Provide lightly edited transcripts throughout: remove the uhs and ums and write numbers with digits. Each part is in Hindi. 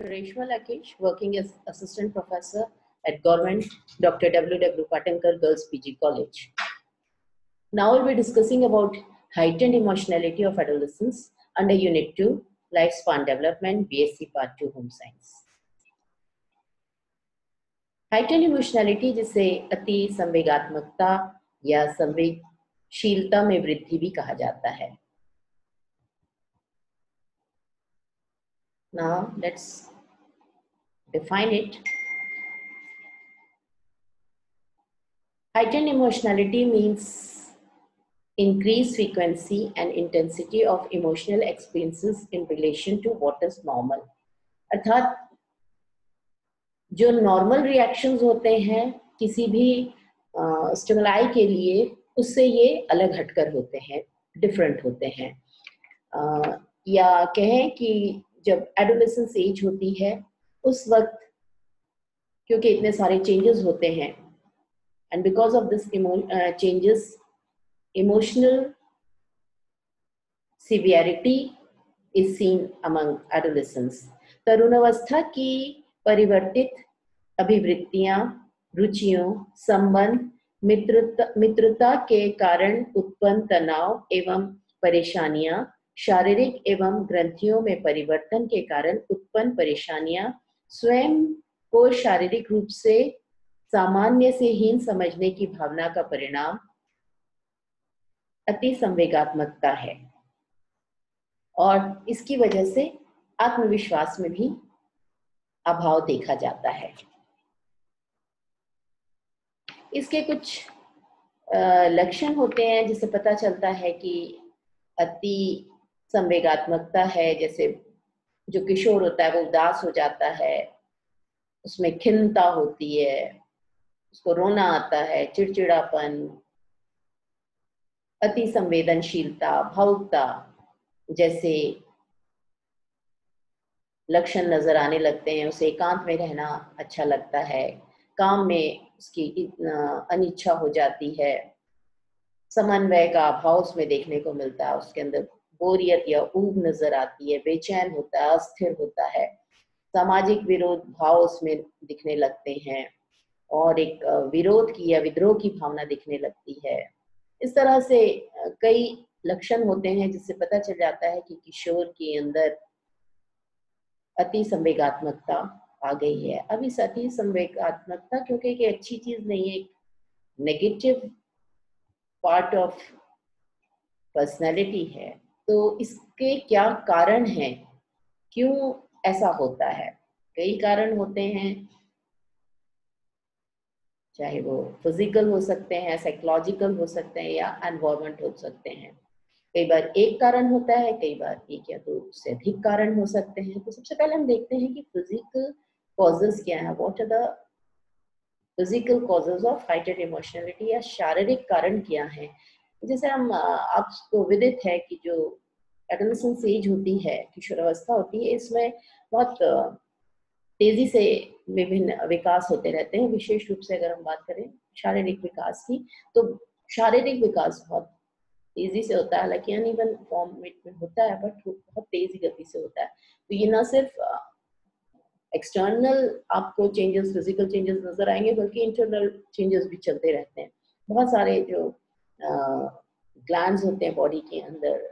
Dr. Reshma Lakesh, working as Assistant Professor at Government Dr. W. Patankar Girls PG College. Now we'll be discussing about heightened emotionality of adolescents under Unit 2, Lifespan Development, BSc Part 2, Home Science. Heightened emotionality जिसे अति संवेगात्मकता या संवेगशीलता में वृद्धि भी कहा जाता है. Now let's define it. Heightened emotionality means increased frequency and intensity of emotional experiences in relation to what is normal. अर्थात जो नॉर्मल रिएक्शंस होते हैं किसी भी स्टिमुलाई के लिए, उससे ये अलग हटकर होते हैं, डिफरेंट होते हैं. या कहें कि जब एडोलेसेंस एज होती है उस वक्त क्योंकि इतने सारे चेंजेस होते हैं, and because of this changes emotional severity is seen among adolescents. तरुणावस्था की परिवर्तित अभिवृत्तियां, रुचियों, संबंध, मित्रता के कारण उत्पन्न तनाव एवं परेशानियां, शारीरिक एवं ग्रंथियों में परिवर्तन के कारण उत्पन्न परेशानियां, स्वयं को शारीरिक रूप से सामान्य से हीन समझने की भावना का परिणाम अति संवेगात्मकता है. और इसकी वजह से आत्मविश्वास में भी अभाव देखा जाता है. इसके कुछ लक्षण होते हैं जिससे पता चलता है कि अति संवेगात्मकता है. जैसे जो किशोर होता है वो उदास हो जाता है, उसमें खिन्नता होती है, उसको रोना आता है, चिड़चिड़ापन, अति संवेदनशीलता, भावुकता जैसे लक्षण नजर आने लगते हैं. उसे एकांत में रहना अच्छा लगता है, काम में उसकी अनिच्छा हो जाती है, समन्वय का अभाव उसमें देखने को मिलता है, उसके अंदर बोरियत या ऊब नजर आती है, बेचैन होता है, अस्थिर होता है, सामाजिक विरोध भाव उसमें दिखने लगते हैं और एक विरोध की या विद्रोह की भावना दिखने लगती है. इस तरह से कई लक्षण होते हैं जिससे पता चल जाता है कि किशोर के अंदर अति संवेगात्मकता आ गई है. अब इस अति संवेगात्मकता क्योंकि एक अच्छी चीज नहीं है, एक नेगेटिव पार्ट ऑफ पर्सनालिटी है, तो इसके क्या कारण हैं, क्यों ऐसा होता है? कई कारण होते हैं, चाहे वो फिजिकल हो सकते हैं, साइकोलॉजिकल हो सकते हैं या एनवायरमेंट हो सकते हैं. कई बार एक कारण होता है, कई बार एक या दो से अधिक कारण हो सकते हैं. तो सबसे पहले हम देखते हैं कि फिजिकल कॉजेस क्या है. What are the physical causes of हाइटेड इमोशनलिटी, या शारीरिक कारण क्या है. जैसे हम आपको विदित है कि जो एडोलेसेंस एज होती है, किशोरावस्था होती है, इसमें बहुत तेजी से विभिन्न विकास होते रहते हैं. विशेष रूप से अगर हम बात करें शारीरिक विकास की, तो शारीरिक विकास बहुत तेजी से होता है, हालांकि अनइवन फॉर्म में होता है, बट बहुत तेजी गति से होता है. तो ये ना सिर्फ एक्सटर्नल आपको चेंजेस, फिजिकल चेंजेस नजर आएंगे, बल्कि इंटरनल चेंजेस भी चलते रहते हैं. बहुत सारे जो ग्लैंड्स होते हैं बॉडी के अंदर,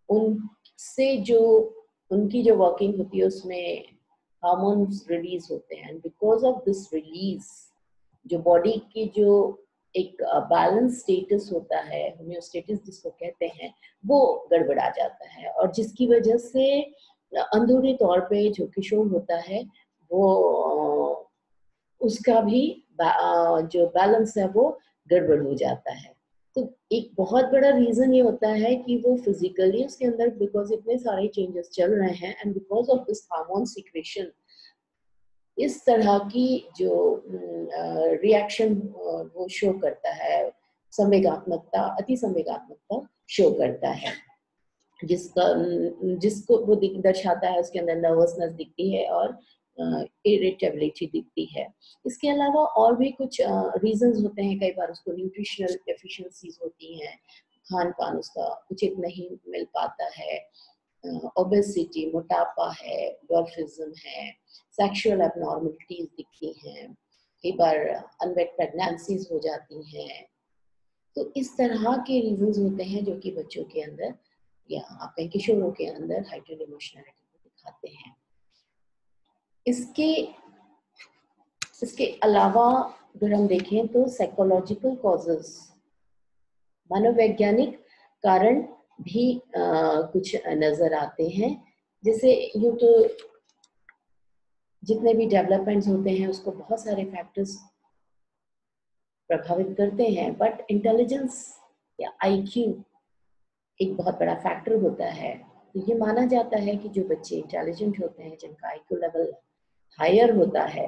उनसे जो उनकी जो वर्किंग होती है उसमें हार्मोन्स रिलीज होते हैं. And because of this release जो बॉडी की जो एक बैलेंस स्टेटस होता है, होम्योस्टेटिस जिसको कहते हैं, वो गड़बड़ा जाता है. और जिसकी वजह से अंदरूनी तौर पे जो किशोर होता है वो उसका भी जो बैलेंस है वो गड़बड़ हो जाता है. तो एक बहुत बड़ा रीजन ये होता है कि वो फिजिकली उसके अंदर, बिकॉज इतने सारे चेंजेस चल रहे हैं, and because of this hormone secretion, इस तरह की जो रिएक्शन वो शो करता है, संवेगात्मकता, अति संवेगात्मकता शो करता है, जिसको वो दर्शाता है. उसके अंदर नर्वसनेस दिखती है और इरिटेबिलिटी दिखती है. इसके अलावा और भी कुछ रीजंस होते हैं. कई बार उसको न्यूट्रिशनल डेफिशिएंसीज होती हैं, खान पान उसका उचित नहीं मिल पाता है, ओबेसिटी, मोटापा है, डॉर्फिज्म है, सेक्सुअल एबनॉर्मलिटीज दिखती हैं, कई बार अनवेड प्रेगनेंसीज हो जाती हैं। तो इस तरह के रीजंस होते हैं जो कि बच्चों के अंदर या आप कहें किशोरों के अंदर हाइटेड इमोशनलिटी को दिखाते हैं। इसके इसके अलावा अगर हम देखें तो साइकोलॉजिकल कॉजेस, मनोवैज्ञानिक कारण भी कुछ नजर आते हैं। जैसे यूँ तो जितने भी डेवलपमेंट्स होते हैं उसको बहुत सारे फैक्टर्स प्रभावित करते हैं, बट इंटेलिजेंस या आईक्यू एक बहुत बड़ा फैक्टर होता है। तो ये माना जाता है कि जो बच्चे इंटेलिजेंट होते हैं, जिनका आईक्यू लेवल हायर होता है,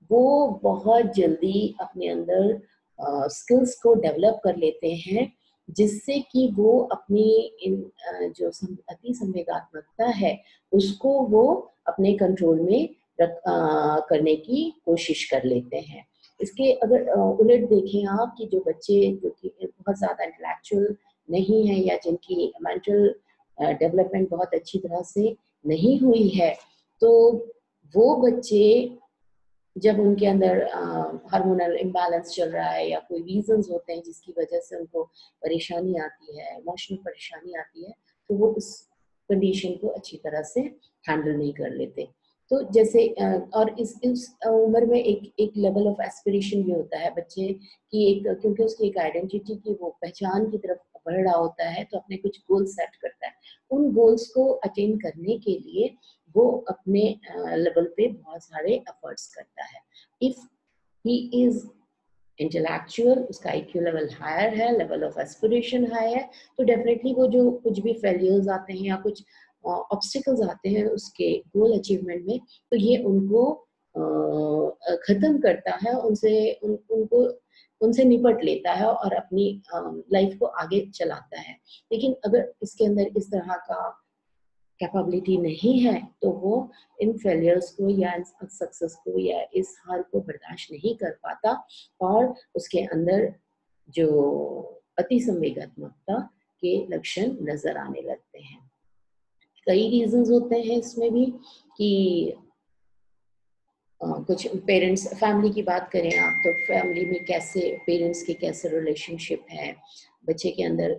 वो बहुत जल्दी अपने अंदर स्किल्स को डेवलप कर लेते हैं, जिससे कि वो अपनी जो अति संवेगात्मकता है उसको वो अपने कंट्रोल में करने की कोशिश कर लेते हैं। इसके अगर उलट देखें आप कि जो बच्चे जो कि बहुत ज़्यादा इंटेलेक्चुअल नहीं है या जिनकी मेंटल डेवलपमेंट बहुत अच्छी तरह से नहीं हुई है, तो वो बच्चे जब उनके अंदर हार्मोनल इम्बैलेंस चल रहा है या कोई रीजंस होते हैं जिसकी वजह से उनको परेशानी आती है, इमोशनल परेशानी आती है, तो वो उस कंडीशन को अच्छी तरह से हैंडल नहीं कर लेते। तो जैसे और इस उम्र में एक लेवल ऑफ एस्पिरेशन भी होता है बच्चे की, एक क्योंकि उसकी एक आइडेंटिटी की वो पहचान की तरफ बढ़ रहा होता है, तो अपने कुछ गोल सेट करता है। उन गोल्स को अटेन करने के लिए वो अपने लेवल पे बहुत सारे एफर्ट्स करता है। इफ ही इज इंटेलेक्चुअल, उसका आईक्यू लेवल हायर है, लेवल ऑफ एस्पिरेशन हाई है, तो डेफिनेटली वो जो कुछ भी फेलियर्स आते हैं या कुछ ऑब्स्टिकल्स आते हैं उसके गोल अचीवमेंट में, तो ये उनको खत्म करता है, उनको उनसे निपट लेता है और अपनी लाइफ को आगे चलाता है। लेकिन अगर इसके अंदर इस तरह का कैपेबिलिटी नहीं है, तो वो इन फेलियर्स को या इन सक्सेस को या इस हार को बर्दाश्त नहीं कर पाता और उसके अंदर जो अति संवेगात्मकता के लक्षण नजर आने लगते हैं। कई रीजंस होते हैं इसमें भी कि कुछ पेरेंट्स, फैमिली की बात करें आप तो फैमिली में कैसे पेरेंट्स के कैसे रिलेशनशिप है, बच्चे के अंदर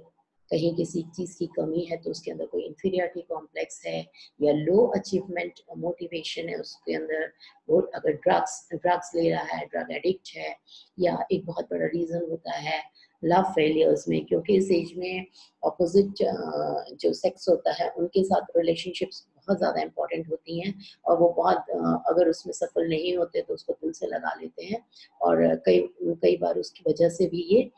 कहीं किसी चीज़ की कमी है तो उसके अंदर कोई इंफीरियरिटी कॉम्प्लेक्स है या लो अचीवमेंट मोटिवेशन है उसके अंदर, वो अगर ड्रग्स ले रहा है, ड्रग एडिक्ट है, या एक बहुत बड़ा रीज़न होता है लव फेलियर्स में, क्योंकि इस एज में अपोजिट जो सेक्स होता है उनके साथ रिलेशनशिप्स बहुत ज़्यादा इंपॉर्टेंट होती हैं और वो बहुत अगर उसमें सफल नहीं होते तो उसको दिल से लगा लेते हैं और कई बार उसकी वजह से भी ये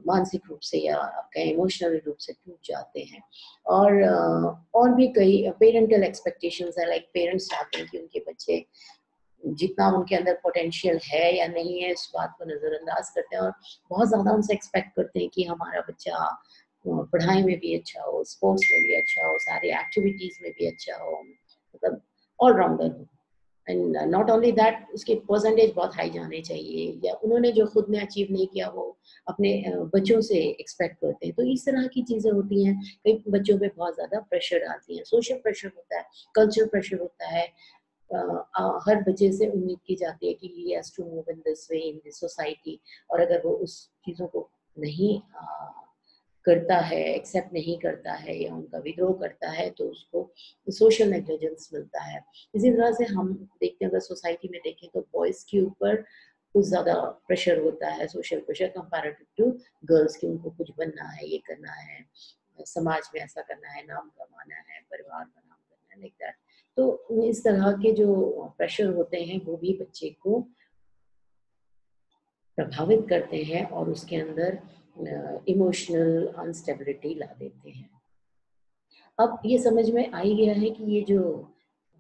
मानसिक रूप से या आप कहें इमोशनल रूप से टूट जाते हैं। और भी कई पेरेंटल एक्सपेक्टेशंस है, लाइक पेरेंट्स चाहते हैं कि उनके बच्चे जितना उनके अंदर पोटेंशियल है या नहीं है इस बात को नज़रअंदाज करते हैं और बहुत ज़्यादा उनसे एक्सपेक्ट करते हैं कि हमारा बच्चा पढ़ाई में भी अच्छा हो, स्पोर्ट्स में भी अच्छा हो, सारी एक्टिविटीज़ में भी अच्छा हो, मतलब ऑलराउंडर हो। एंड नॉट ओनली दैट, उसके परसेंटेज बहुत हाई जाने चाहिए या उन्होंने जो खुद ने अचीव नहीं किया वो अपने बच्चों से एक्सपेक्ट करते हैं। तो इस तरह की चीज़ें होती हैं, कई बच्चों पे बहुत ज़्यादा प्रेशर आती है, सोशल प्रेशर होता है, कल्चरल प्रेशर होता है। हर बच्चे से उम्मीद की जाती है कि he has to move in this way in this society, और अगर वो उस चीज़ों को नहीं करता है, एक्सेप्ट नहीं करता है या उनका विद्रोह करता है तो उसको सोशल नेग्लिजेंस मिलता है। इसी तरह से हम देखते हैं, अगर सोसाइटी में देखें तो बॉयज़ के ऊपर कुछ ज़्यादा प्रेशर होता है, social pressure comparative to girls, की उनको कुछ बनना है, ये करना है, समाज में ऐसा करना है, नाम कमाना है, परिवार का नाम करना है, लाइक दैट। तो इस तरह के जो प्रेशर होते हैं वो भी बच्चे को प्रभावित करते हैं और उसके अंदर इमोशनल अनस्टेबिलिटी ला देते हैं। अब ये समझ में आ ही गया है कि ये जो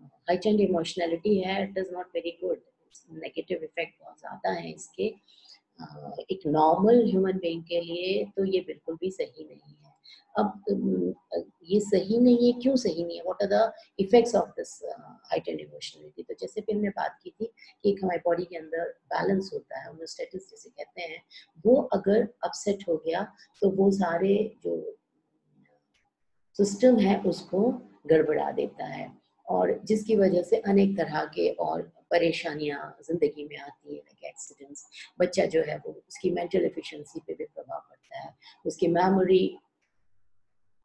हाइटेंड इमोशनलिटी है, it is not very good, negative effect बहुत ज़्यादा है इसके। एक नॉर्मल ह्यूमन बीइंग के लिए तो ये बिल्कुल भी सही नहीं है। अब ये सही नहीं है, क्यों सही नहीं है? What are the effects of this heightened emotionality? तो जैसे भी हमने बात की थी कि एक हमारी बॉडी के अंदर बैलेंस होता है, होमोस्टैटिस जिसे कहते हैं, वो अगर अपसेट हो गया तो वो सारे जो सिस्टम है उसको गड़बड़ा देता है, और जिसकी वजह से अनेक तरह के और परेशानियां जिंदगी में आती है, लाइक एक्सीडेंट्स। बच्चा जो है वो उसकी मेंटल एफिशिएंसी पे भी प्रभाव पड़ता है, उसकी मेमोरी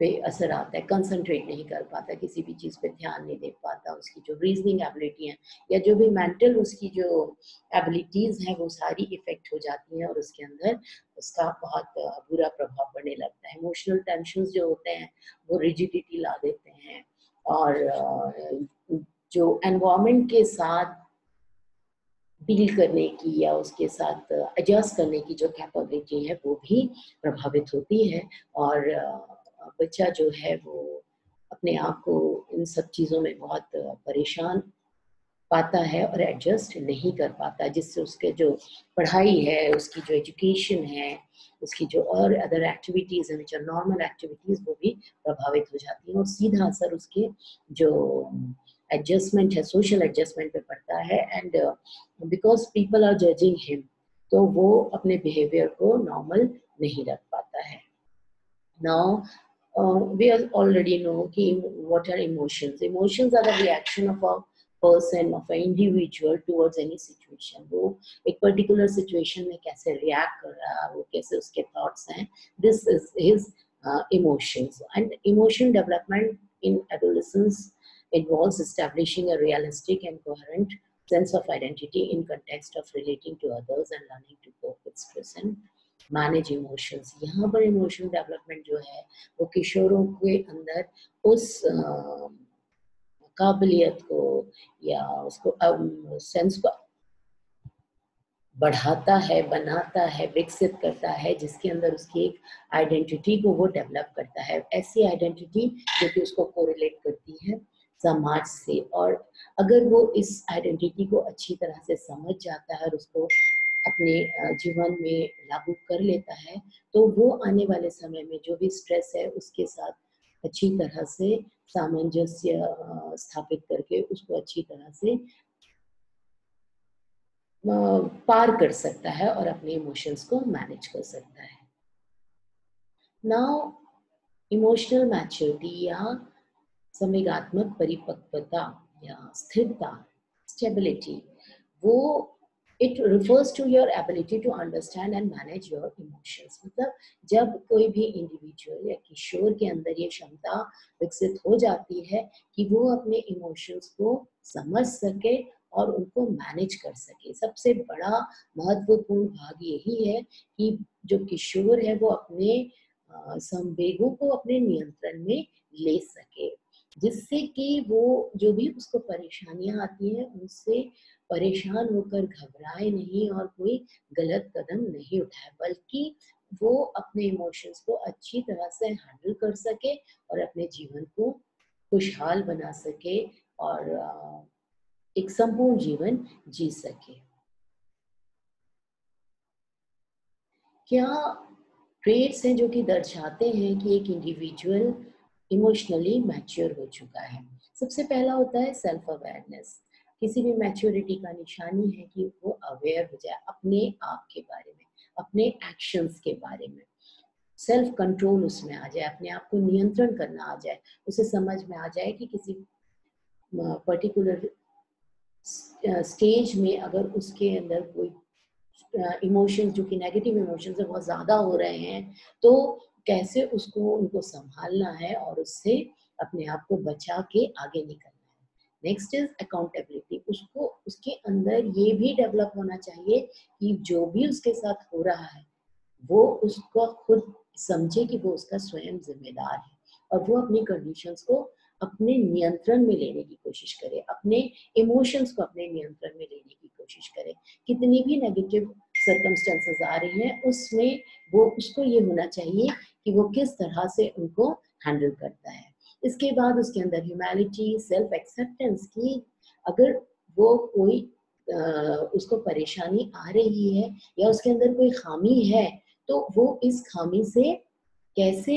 पे असर आता है, कंसंट्रेट नहीं कर पाता, किसी भी चीज़ पे ध्यान नहीं दे पाता, उसकी जो रीजनिंग एबिलिटी है या जो भी मेंटल उसकी जो एबिलिटीज़ हैं वो सारी इफ़ेक्ट हो जाती हैं, और उसके अंदर उसका बहुत बुरा प्रभाव पड़ने लगता है। इमोशनल टेंशन्स जो होते हैं वो रिजिडिटी ला देते हैं, और जो एनवायरनमेंट के साथ डील करने की या उसके साथ एडजस्ट करने की जो कैपेबिलिटी है वो भी प्रभावित होती है, और बच्चा जो है वो अपने आप को इन सब चीज़ों में बहुत परेशान पाता है और एडजस्ट नहीं कर पाता, जिससे उसके जो पढ़ाई है, उसकी जो एजुकेशन है, उसकी जो और अदर एक्टिविटीज़ हैं, जो नॉर्मल एक्टिविटीज़, वो भी प्रभावित हो जाती हैं, और सीधा असर उसके जो एडजस्टमेंट है, सोशल एडजस्टमेंट पे पड़ता है। And because people are judging him, तो वो अपने बिहेवियर को नॉर्मल नहीं रख पाता है। नाउ we already know कि what are emotions. Emotions are the reaction of a person, of an individual towards any situation. वो एक particular situation में कैसे react कर रहा है, वो कैसे उसके thoughts हैं, this is his emotions. And emotion development in adolescence involves establishing a realistic and coherent sense of identity in context of relating to others and learning to cope with stress and manage emotions. यहाँ पर इमोशन डेवलपमेंट जो है वो किशोरों के अंदर उस काबिलियत को या उसको सेंस को बढ़ाता है, बनाता है, विकसित करता है, जिसके अंदर उसकी एक आइडेंटिटी को वो डेवलप करता है, ऐसी आइडेंटिटी जो कि उसको कोरिलेट करती है समाज से। और अगर वो इस आइडेंटिटी को अच्छी तरह से समझ जाता है और उसको अपने जीवन में लागू कर लेता है, तो वो आने वाले समय में जो भी स्ट्रेस है उसके साथ अच्छी तरह से सामंजस्य स्थापित करके उसको अच्छी तरह से पार कर सकता है और अपने इमोशंस को मैनेज कर सकता है। नाउ इमोशनल मैच्योरिटी या संवेगात्मक परिपक्वता या स्थिरता, स्टेबिलिटी, वो it refers to your ability to understand and manage your emotions. मतलब जब कोई भी इंडिविजुअल या किशोर के अंदर ये क्षमता विकसित हो जाती है कि वो अपने इमोशंस को समझ सके और उनको मैनेज कर सके। सबसे बड़ा महत्वपूर्ण भाग यही है कि जो किशोर है वो अपने संवेगों को अपने नियंत्रण में ले सके, जिससे कि वो जो भी उसको परेशानियां आती हैं उनसे परेशान होकर घबराए नहीं और कोई गलत कदम नहीं उठाए, बल्कि वो अपने इमोशंस को अच्छी तरह से हैंडल कर सके और अपने जीवन को खुशहाल बना सके और एक संपूर्ण जीवन जी सके। क्या ट्रेट्स हैं जो कि दर्शाते हैं कि एक इंडिविजुअल इमोशनली मैच्योर हो चुका है? सबसे पहला होता है सेल्फ अवेयरनेस। किसी भी मैच्योरिटी का निशानी है कि वो अवेयर हो जाए अपने आप के बारे में, अपने एक्शंस के बारे में, सेल्फ कंट्रोल उसमें आ जाए, अपने आप को नियंत्रण करना आ जाए, उसे समझ में आ जाए कि किसी पर्टिकुलर स्टेज में अगर उसके अंदर कोई इमोशंस जो कि नेगेटिव इमोशंस है बहुत ज़्यादा हो रहे हैं, तो कैसे उसको उनको संभालना है और उससे अपने आप को बचा के आगे निकलना है। Next is accountability. उसको उसके अंदर ये भी डेवलप होना चाहिए कि जो भी उसके साथ हो रहा है वो उसको खुद समझे कि वो उसका स्वयं जिम्मेदार है, और वो अपनी कंडीशंस को अपने नियंत्रण में लेने की कोशिश करे, अपने इमोशंस को अपने नियंत्रण में लेने की कोशिश करे। कितनी भी नेगेटिव सर्कमस्टेंसेस आ रही हैं उसमें वो उसको ये होना चाहिए कि वो किस तरह से उनको हैंडल करता है। इसके बाद उसके अंदर ह्यूमैनिटी, सेल्फ एक्सेप्टेंस की अगर वो कोई उसको परेशानी आ रही है या उसके अंदर कोई खामी है, तो वो इस खामी से कैसे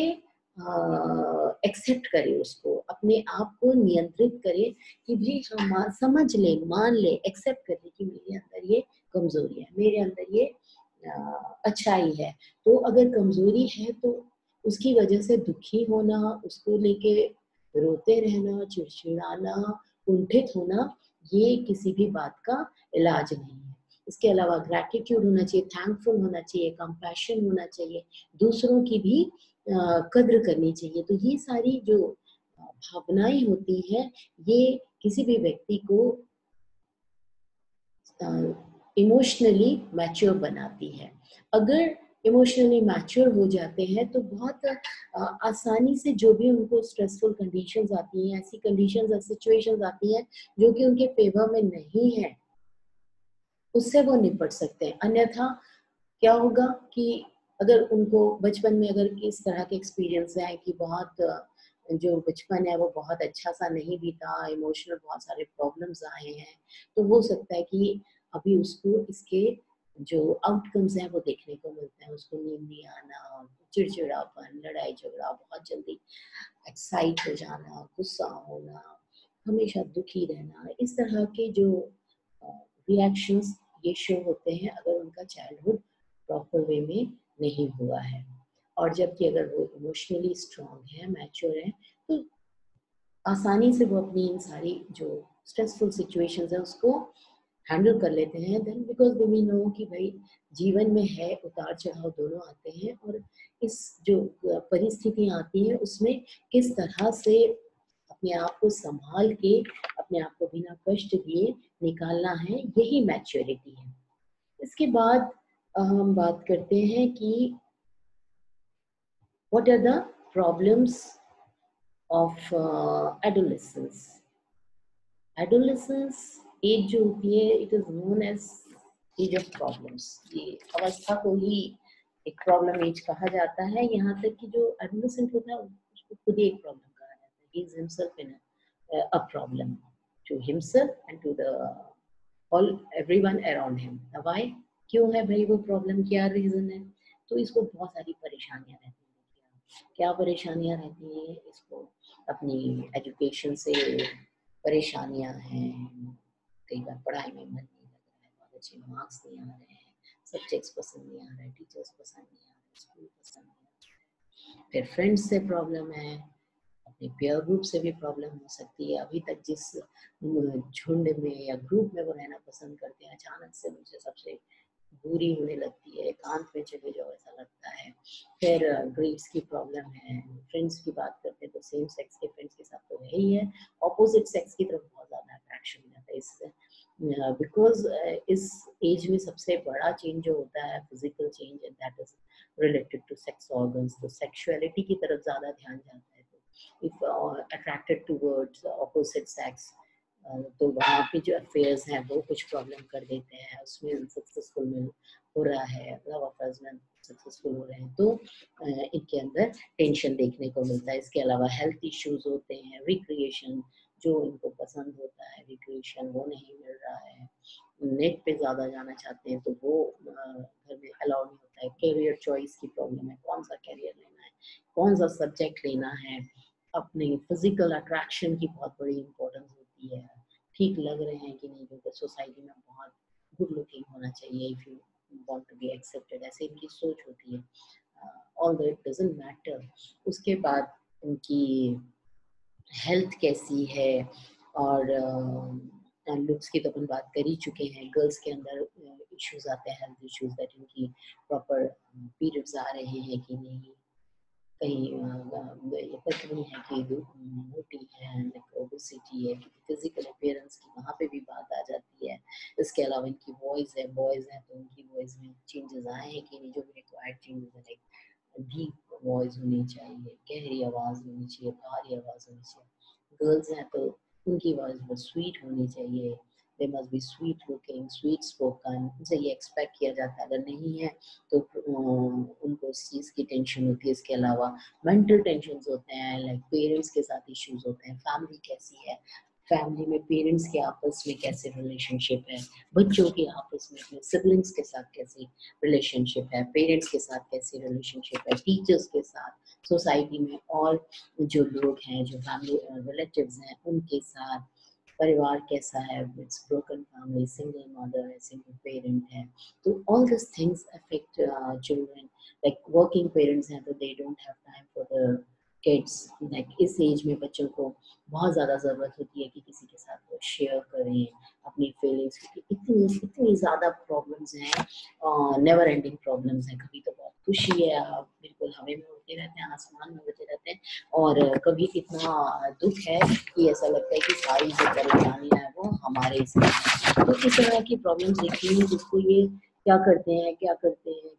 एक्सेप्ट करे, उसको अपने आप को नियंत्रित करे कि भी हम समझ ले, मान ले, एक्सेप्ट कर ले कि मेरे अंदर ये कमजोरी है, मेरे अंदर ये अच्छाई है। तो अगर कमजोरी है तो उसकी वजह से दुखी होना, उसको लेके रोते रहना, चिड़चिड़ाना, कुंठित होना, ये किसी भी बात का इलाज नहीं है। इसके अलावा ग्रैटिट्यूड होना चाहिए, थैंकफुल होना चाहिए, कंपैशन होना चाहिए, दूसरों की भी कद्र करनी चाहिए। तो ये सारी जो भावनाएं होती हैं, ये किसी भी व्यक्ति को इमोशनली मैच्योर बनाती है। अगर इमोशनली मैच्योर हो जाते हैं तो बहुत आसानी से जो भी उनको स्ट्रेसफुल कंडीशंस आती हैं, ऐसी कंडीशंस और सिचुएशंस आती हैं जो कि उनके फेवर में नहीं है, उससे वो निपट सकते हैं। अन्यथा क्या होगा कि अगर उनको बचपन में अगर इस तरह के एक्सपीरियंस है कि बहुत जो बचपन है वो बहुत अच्छा सा नहीं बीता, इमोशनल बहुत सारे प्रॉब्लम्स आए हैं, तो हो सकता है कि अभी उसको इसके जो आउटकम्स हैं वो देखने को मिलते हैं। उसको नींद नहीं आना, चिड़चिड़ापन, लड़ाई झगड़ा, बहुत जल्दी एक्साइट हो जाना, गुस्सा होना, हमेशा दुखी रहना, इस तरह के जो रिएक्शंस ये शो होते हैं अगर उनका चाइल्डहुड प्रॉपर वे में नहीं हुआ है। और जबकि अगर वो इमोशनली स्ट्रांग है, मैच्योर है, तो आसानी से वो अपनी इन सारी जो स्ट्रेसफुल सिचुएशंस है उसको हैंडल कर लेते हैं। Then because they we know कि भाई जीवन में है उतार चढ़ाव दोनों आते हैं, और इस जो परिस्थितियां आती हैं उसमें किस तरह से अपने आप को संभाल के अपने आप को बिना कष्ट दिए निकालना है, यही मैच्योरिटी है। इसके बाद हम बात करते हैं कि what are the problems of adolescence. Adolescence age जो होती है, it is known as age of problems. ये अवस्था को ही एक प्रॉब्लम एज कहा जाता है। यहाँ तक कि जो एडोलेसेंट होता है उसको खुद ही एक प्रॉब्लम कहा जाता है। He is himself in a problem to himself and to the all everyone around him. Why? क्यों है भाई वो प्रॉब्लम, क्या रीजन है? तो इसको बहुत सारी परेशानियां रहती हैं। क्या परेशानियां रहती हैं? इसको अपनी एजुकेशन से परेशानियां हैं, कई बार पढ़ाई में मन नहीं लग रहा है, बहुत अच्छे मार्क्स नहीं आ रहे हैं, सब्जेक्ट्स पसंद नहीं आ रहे, टीचर्स पसंद नहीं आ रहे, स्कूल पसंद नहीं आ रहा है, फिर फ्रेंड्स से प्रॉब्लम है, अपने पीयर ग्रुप से भी प्रॉब्लम हो सकती है। अभी तक जिस झुंड में या ग्रुप में वो रहना पसंद करते हैं, अचानक से मुझे सबसे दूरी होने लगती है, एकांत में चले जाओ ऐसा लगता है। फिर ग्रीव्स की प्रॉब्लम है। फ्रेंड्स की बात करते हैं तो सेम सेक्स के फ्रेंड्स के साथ तो है ही है, ऑपोजिट सेक्स की तरफ बहुत ज़्यादा अट्रैक्शन हो जाता है इससे। बिकॉज इस एज में सबसे बड़ा चेंज जो होता है physical change, and that is related to sex organs. तो सेक्सुअलिटी की तरफ ज़्यादा ध्यान जाता है। तो if attracted towards opposite sex, तो वहाँ पे जो अफेयर्स हैं वो कुछ प्रॉब्लम कर देते हैं, उसमें अनसक्सेसफुल हो रहा है, लव अफेयर्स में सक्सेसफुल हो रहे हैं, तो इनके अंदर टेंशन देखने को मिलता है। इसके अलावा हेल्थ इश्यूज होते हैं, रिक्रिएशन जो इनको पसंद होता है, रिक्रिएशन वो नहीं मिल रहा है, नेट पे ज़्यादा जाना चाहते हैं तो वो घर में अलाउ नहीं होता है, कैरियर चॉइस की प्रॉब्लम है, कौन सा कैरियर लेना है, कौन सा सब्जेक्ट लेना है, अपनी फिजिकल अट्रैक्शन की बहुत बड़ी इंपॉर्टेंस होती है, ठीक लग रहे हैं कि नहीं, क्योंकि सोसाइटी में बहुत गुड लुकिंग होना चाहिए if you want to be accepted, ऐसे इनकी सोच होती है। Although it doesn't matter. उसके बाद उनकी हेल्थ कैसी है, और लुक्स की तो अपन बात कर ही चुके हैं। गर्ल्स के अंदर इश्यूज आते हैं, हेल्थ इश्यूज, दैट उनकी प्रॉपर पीरियड्स आ रहे हैं कि नहीं, कहीं ये पतली है कि मोटी है, ओबेसिटी है, फिजिकल अपीयरेंस की वहाँ पे भी बात आ जाती है। इसके अलावा इनकी वॉइस है, बॉयज हैं तो उनकी वॉइस में चेंजेस आए हैं कि नहीं, जो रिक्वायर्ड चेंजेस है, लाइक डीप वॉइस होनी चाहिए, गहरी आवाज़ होनी चाहिए, भारी आवाज़ होनी चाहिए। गर्ल्स हैं तो उनकी वॉइस बहुत स्वीट होनी चाहिए, they must be sweet looking, sweet spoken, उनसे ये एक्सपेक्ट किया जाता है। अगर नहीं है तो उनको इस चीज़ की टेंशन होती है। इसके अलावा मेंटल टेंशन होते हैं, लाइक पेरेंट्स के साथ इश्यूज होते हैं, फैमिली कैसी है, फैमिली में पेरेंट्स के आपस में कैसे रिलेशनशिप है, बच्चों के आपस में अपने सिबलिंग्स के साथ कैसी रिलेशनशिप है, पेरेंट्स के साथ कैसी रिलेशनशिप है, टीचर्स के साथ, सोसाइटी में और जो लोग हैं, जो फैमिली रिलेटिव्स हैं उनके साथ, परिवार कैसा है, it's broken family, single mother है, सिंगल पेरेंट है, तो all this things affect children. Like working parents हैं तो they don't have time for the kids. Like इस एज में बच्चों को बहुत ज़्यादा ज़रूरत होती है कि किसी के साथ वो शेयर करें अपनी फीलिंग्स, क्योंकि इतनी इतनी ज़्यादा प्रॉब्लम्स हैं, नेवर एंडिंग प्रॉब्लम्स हैं। कभी तो बहुत खुशी है, आप बिल्कुल हवा में उड़ते रहते हैं, आसमान में उड़ते रहते हैं, और कभी इतना दुख है कि ऐसा लगता है कि सारी जो परेशानियां है वो हमारे साथ। तो इस तरह की प्रॉब्लम्स देखती हैं जिसको ये क्या करते हैं,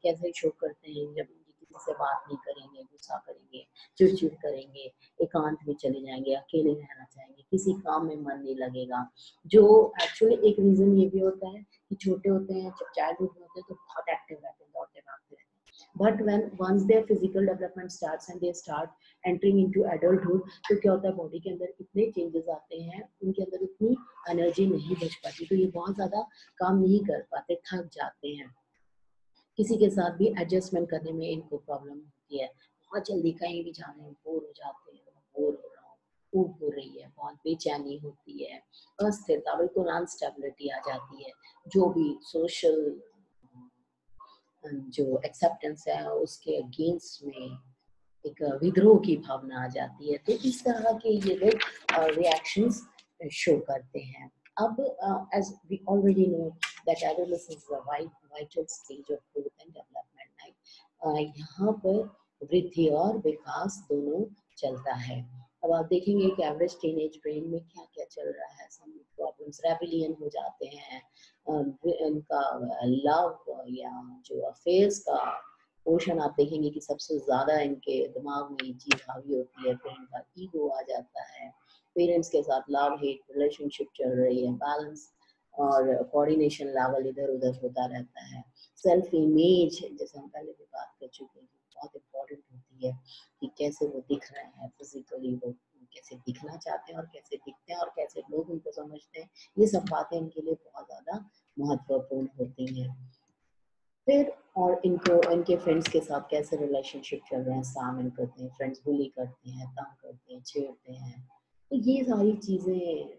कैसे शो करते हैं, जब किसी से बात नहीं करेंगे, गुस्सा करेंगे, चिड़चिड़ करेंगे, एकांत में चले जाएंगे, अकेले रहना चाहेंगे, किसी काम में मन नहीं लगेगा। जो एक्चुअली एक रीजन ये भी होता है कि छोटे होते हैं, जब चाइल्डहुड में होते हैं तो बहुत एक्टिव रहते हैं, दौड़ते भागते रहते हैं, but when once their physical development starts and they start entering into adulthood, तो क्या होता है बॉडी के अंदर इतने चेंजेस आते हैं, उनके अंदर इतनी एनर्जी नहीं बच पाती, तो ये बहुत ज्यादा काम नहीं कर पाते, थक जाते हैं। किसी के साथ भी एडजस्टमेंट करने में इनको प्रॉब्लम होती है, बहुत जल्दी कहीं भी जाने में बोर हो जाते हैं, बोर हो रहा हूँ, ऊब हो रही है, बहुत बेचैनी होती है, अस्थिरता, बिल्कुल अनस्टेबिलिटी आ जाती है, जो भी सोशल जो एक्सेप्टेंस है उसके अगेंस्ट में एक विद्रोह की भावना आ जाती है। तो इस तरह के ये लोग रिएक्शंस शो करते हैं। अब as we already know that adolescence is a vital stage of growth and development. यहाँ पर वृद्धि और विकास दोनों चलता है। अब आप देखेंगे कि एवरेज टीनेज ब्रेन में क्या क्या चल रहा है, सम प्रॉब्लम्स, रेबिलियन हो जाते हैं, इनका लव या जो अफेयर्स का पोर्शन आप देखेंगे कि सबसे ज्यादा इनके दिमाग में ये चीज हावी होती है, फिर इनका ईगो आ जाता है, पेरेंट्स के साथ लव हेट रिलेशनशिप चल रही है, बैलेंस और कोऑर्डिनेशन लेवल इधर उधर होता रहता है। सेल्फ इमेज, जैसे हम पहले भी बात कर चुके हैं, बहुत इम्पोर्टेंट होती है कि कैसे वो दिख रहे हैं फिजिकली, वो कैसे दिखना चाहते हैं और कैसे दिखते हैं और कैसे लोग उनको समझते हैं, ये सब बातें इनके लिए बहुत ज्यादा महत्वपूर्ण होती हैं। फिर और इनको इनके फ्रेंड्स के साथ कैसे रिलेशनशिप चल रहे हैं, शामिल करते हैं, फ्रेंड्स बुली करते हैं, तंग करते हैं, छेड़ते हैं, तो ये सारी चीजें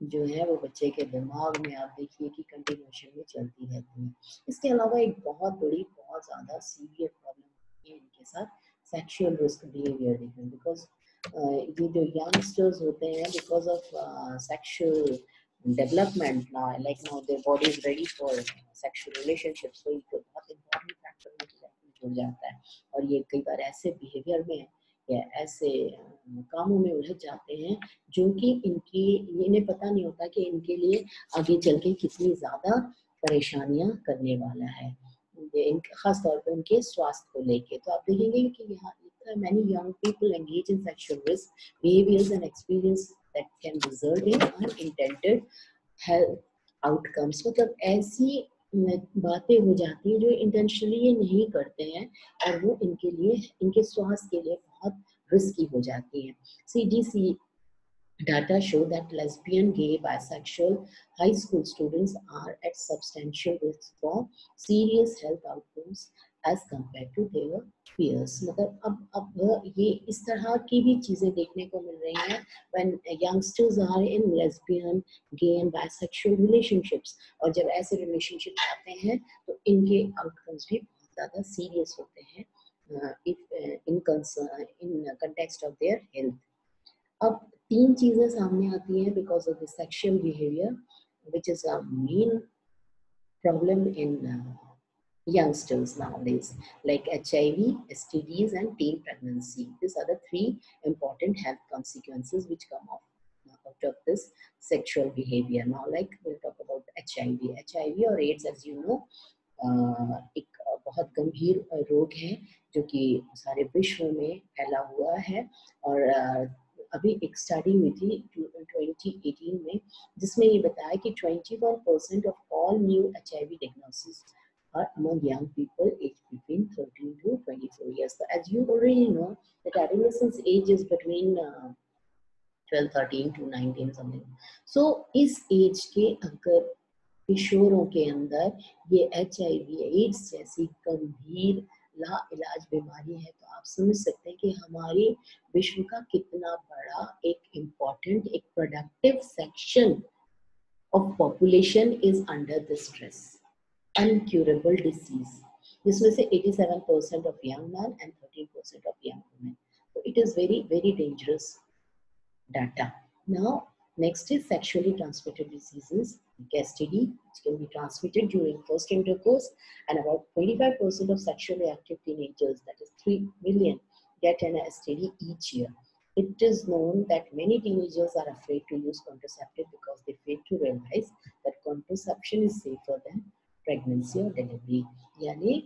जो है वो बच्चे के दिमाग में आप देखिए कि कंटिन्यूशन में चलती रहती है। इसके अलावा एक बहुत बड़ी, बहुत ज्यादा सीवियर प्रॉब्लम है इनके साथ सेक्सुअल रिस्क बिहेवियर देखना, बिकॉज ये जो यंगस्टर्स होते हैं, because of sexual development now, like now their body is ready for sexual relationships, so एक बहुत important factor में जुड़ जाता है, और ये कई बार ऐसे बिहेवियर में या ऐसे कामों में उलझ जाते हैं जो कि इनकी, इन्हें पता नहीं होता कि इनके लिए आगे चल के कितनी ज्यादा परेशानियां करने वाला है, खास तौर पे उनके स्वास्थ्य को लेके। तो आप देखेंगे कि यहाँ many young people engage in sexual risk behaviors and experience that can result in unintended health outcomes। मतलब ऐसी बातें हो जाती हैं जो इंटेंशनली ये नहीं करते हैं, और वो इनके लिए, इनके स्वास्थ्य के लिए बहुत रिस्की हो जाती है। CDC data show that lesbian, gay, bisexual high school students are at substantial risk for serious health outcomes as compared to their peers। मतलब अब ये इस तरह की भी चीजें देखने को मिल रही हैं when youngsters are in lesbian, gay and bisexual relationships, और जब ऐसे रिलेशनशिप आते हैं तो इनके आउटकम्स भी बहुत ज्यादा सीरियस होते हैं in context of their health। अब तीन चीजें सामने आती हैं because of the sexual behaviour which is a main problem in youngsters nowadays, like HIV, STDs and teen pregnancy. These are the three important health consequences which come out of this sexual behavior. Now like we'll talk about HIV और AIDS, as you know, एक बहुत गंभीर रोग है जो कि सारे विश्व में फैला हुआ है, और अभी एक स्टडी हुई थी 2018 में जिसमें ये बताया कि 21% of all new HIV diagnoses are among young people aged between 13 to 24 years. So as you already know that adolescence age is between 12, 13 to 19 something. So इस एज के अगर किशोरों के अंदर ये HIV एड्स जैसी गंभीर लाइलाज बीमारी है, तो आप समझ सकते हैं कि हमारे विश्व का कितना बड़ा एक इम्पोर्टेंट, एक productive section of population is under this stress, incurable disease, जिसमें से 87% of young man and 13% of young women. So it is very, very dangerous data. Now, next is sexually transmitted diseases like STD, which can be transmitted during first intercourse, and about 25% of sexually active teenagers, that is 3 million, get an STD each year. It is known that many teenagers are afraid to use contraceptive because they fail to realize that contraception is safer than pregnancy or delivery. यानी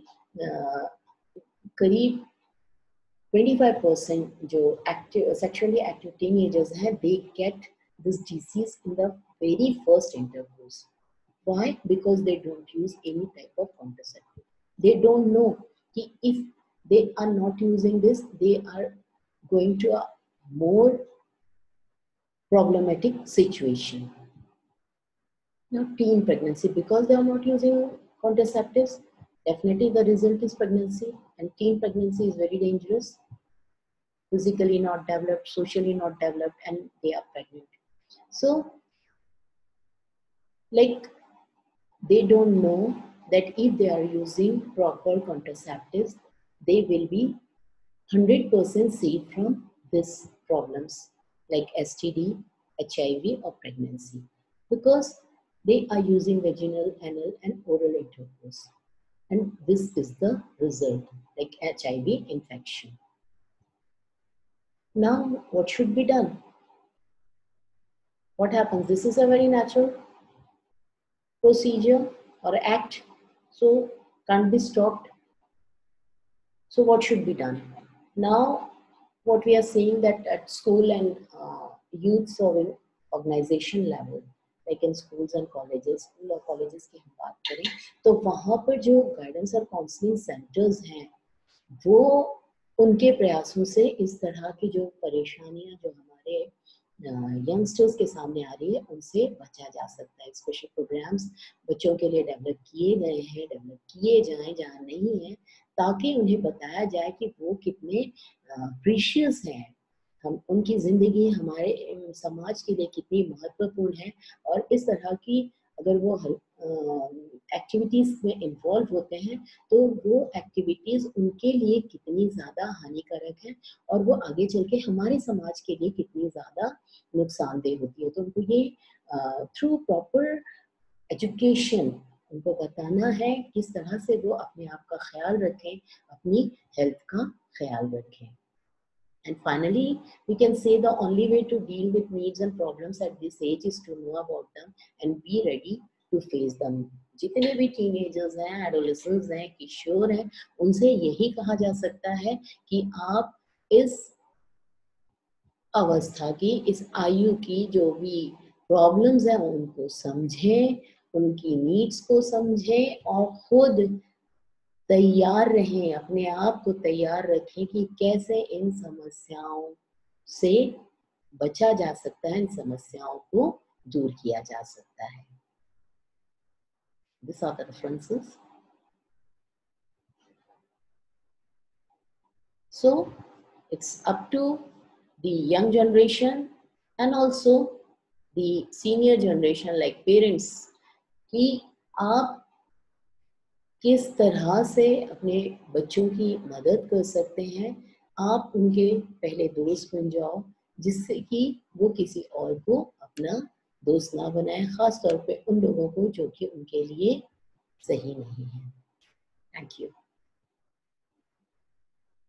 करीब 25% जो active, sexually active teenagers हैं, they get this disease in the very first intercourse. Why? Because they don't use any type of contraceptive. They don't know कि if they are not using this, they are going to a more problematic situation. Now, teen pregnancy, because they are not using contraceptives, definitely the result is pregnancy, and teen pregnancy is very dangerous. Physically not developed, socially not developed, and they are pregnant. So, like, they don't know that if they are using proper contraceptives, they will be 100% safe from these problems like STD, HIV, or pregnancy, because they are using vaginal, anal, and oral intercourse. And this is the result, like HIV infection. Now, what should be done? What happens? This is a very natural procedure or act, so can't be stopped. So what should be done? Now, what we are seeing that at school and youth serving organization level, like in schools and colleges, school और colleges की हम बात करें, तो वहाँ पर जो guidance और counseling centers हैं, वो उनके प्रयासों से इस तरह की जो परेशानियां जो हमारे यंगस्टर्स के सामने आ रही है, उनसे बचा जा सकता है. स्पेशल प्रोग्राम्स बच्चों के लिए डेवलप किए गए हैं, डेवलप किए जाएं जहाँ नहीं है, ताकि उन्हें बताया जाए कि वो कितने प्रीशियस हैं, हम उनकी ज़िंदगी हमारे समाज के लिए कितनी महत्वपूर्ण है, और इस तरह की अगर वो एक्टिविटीज़ में इन्वॉल्व होते हैं, तो वो एक्टिविटीज़ उनके लिए कितनी ज़्यादा हानिकारक है, और वो आगे चल के हमारे समाज के लिए कितनी ज़्यादा नुकसानदेह होती है. तो उनको ये थ्रू प्रॉपर एजुकेशन उनको बताना है किस तरह से वो अपने आप का ख्याल रखें, अपनी हेल्थ का ख्याल रखें. And finally, we can say the only way to deal with needs and problems at this age is to know about them and be ready to face them. जितने भी टीनेजर्स हैं, एडोलेसेंट्स हैं, किशोर हैं, उनसे यही कहा जा सकता है कि आप इस अवस्था की, इस आयु की जो भी प्रॉब्लम्स हैं उनको समझें, उनकी नीड्स को समझें, और खुद तैयार रहें, अपने आप को तैयार रखें कि कैसे इन समस्याओं से बचा जा सकता है, इन समस्याओं को दूर किया जा सकता है. These are the references. So it's up to the young generation and also the senior generation like parents कि आप किस तरह से अपने बच्चों की मदद कर सकते हैं. आप उनके पहले दोस्त बन जाओ, जिससे कि वो किसी और को अपना दोस्त ना बनाए, खास तौर पे उन लोगों को जो कि उनके लिए सही नहीं है. Thank you.